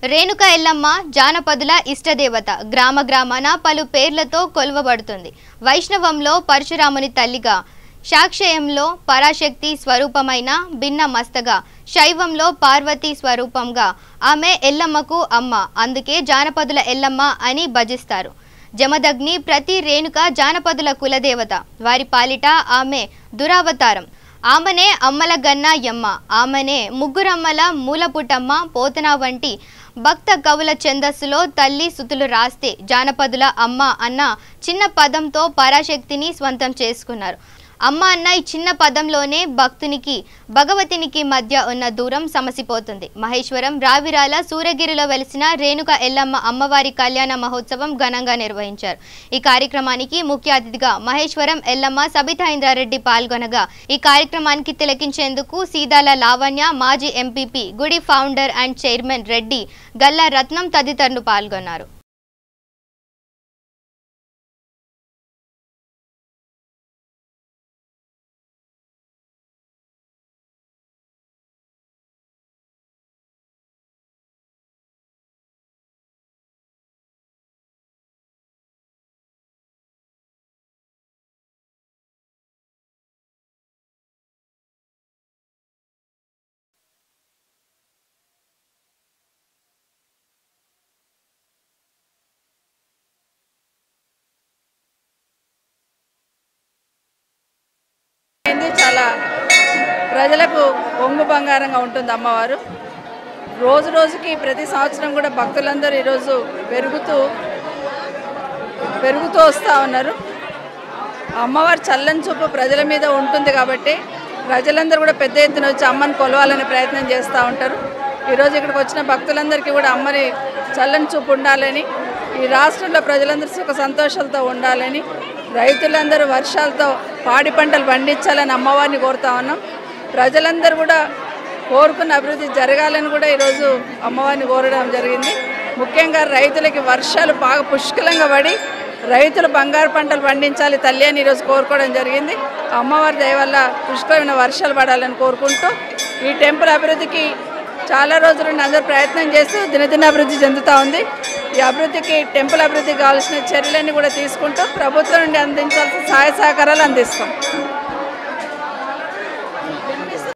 రేణుక ఎల్లమ్మ జానపదుల ఇష్టదేవత గ్రామ గ్రామాన పలు పేర్లతో కొలువబడుతుంది. వైష్ణవంలో పరశురాముని తల్లిగా, శాక్ష్యంలో పరాశక్తి స్వరూపమైన భిన్న మస్తగా, శైవంలో పార్వతీ స్వరూపంగా ఆమె ఎల్లమ్మకు అమ్మ. అందుకే జానపదుల ఎల్లమ్మ అని భజిస్తారు. జమదగ్ని ప్రతి రేణుక జానపదుల కులదేవత. వారి పాలిట ఆమె దురావతారం. ఆమెనే అమ్మల గన్న యమ్మ. ఆమెనే ముగ్గురమ్మల మూలపుటమ్మ పోతన వంటి భక్త కవుల ఛందస్సులో తల్లి సుతులు రాస్తే జానపదుల అమ్మ అన్న చిన్న పదంతో పరాశక్తిని స్వంతం చేసుకున్నారు. అమ్మ అన్న ఈ చిన్న పదంలోనే భక్తునికి భగవతినికి మధ్య ఉన్న దూరం సమసిపోతుంది. మహేశ్వరం రావిరాల సూర్యగిరిలో వెలిసిన రేణుక ఎల్లమ్మ అమ్మవారి కళ్యాణ మహోత్సవం ఘనంగా నిర్వహించారు. ఈ కార్యక్రమానికి ముఖ్య అతిథిగా మహేశ్వరం ఎల్లమ్మ సబితా ఇంద్రారెడ్డి పాల్గొనగా, ఈ కార్యక్రమానికి తిలకించేందుకు సీదాల లావణ్య, మాజీ ఎంపీపీ, గుడి founder and chairman Reddy Galla Ratnam తదితరులు పాల్గొన్నారు. చాలా ప్రజలకు ఒంగు బంగారంగా ఉంటుంది అమ్మవారు. రోజు రోజుకి ప్రతి సంవత్సరం కూడా భక్తులందరూ ఈరోజు పెరుగుతూ వస్తూ ఉన్నారు. అమ్మవారి చల్లని చూపు ప్రజల మీద ఉంటుంది కాబట్టి ప్రజలందరూ కూడా పెద్ద ఎత్తున వచ్చి అమ్మని కొలవాలని ప్రయత్నం చేస్తూ ఉంటారు. ఈరోజు ఇక్కడికి వచ్చిన భక్తులందరికీ కూడా అమ్మని చల్లని చూపు ఉండాలని, ఈ రాష్ట్రంలో ప్రజలందరూ సుఖ సంతోషాలతో ఉండాలని, రైతులందరూ వర్షాలతో పాడి పంటలు పండించాలని అమ్మవారిని కోరుతా ఉన్నాం. ప్రజలందరూ కూడా కోరుకున్న అభివృద్ధి జరగాలని కూడా ఈరోజు అమ్మవారిని కోరడం జరిగింది. ముఖ్యంగా రైతులకి వర్షాలు బాగా పుష్కలంగా పడి రైతులు బంగారు పంటలు పండించాలి తల్లి అని ఈరోజు కోరుకోవడం జరిగింది. అమ్మవారి దయ వల్ల పుష్కలమైన వర్షాలు పడాలని కోరుకుంటూ ఈ టెంపుల్ అభివృద్ధికి చాలా రోజుల నుండి అందరూ ప్రయత్నం చేస్తూ దినదిన అభివృద్ధి చెందుతూ ఉంది. ఈ అభివృద్ధికి టెంపుల్ అభివృద్ధికి కావాల్సిన చర్యలన్నీ కూడా తీసుకుంటూ ప్రభుత్వం నుండి అందించాల్సిన సహాయ సహకారాలు అందిస్తాం.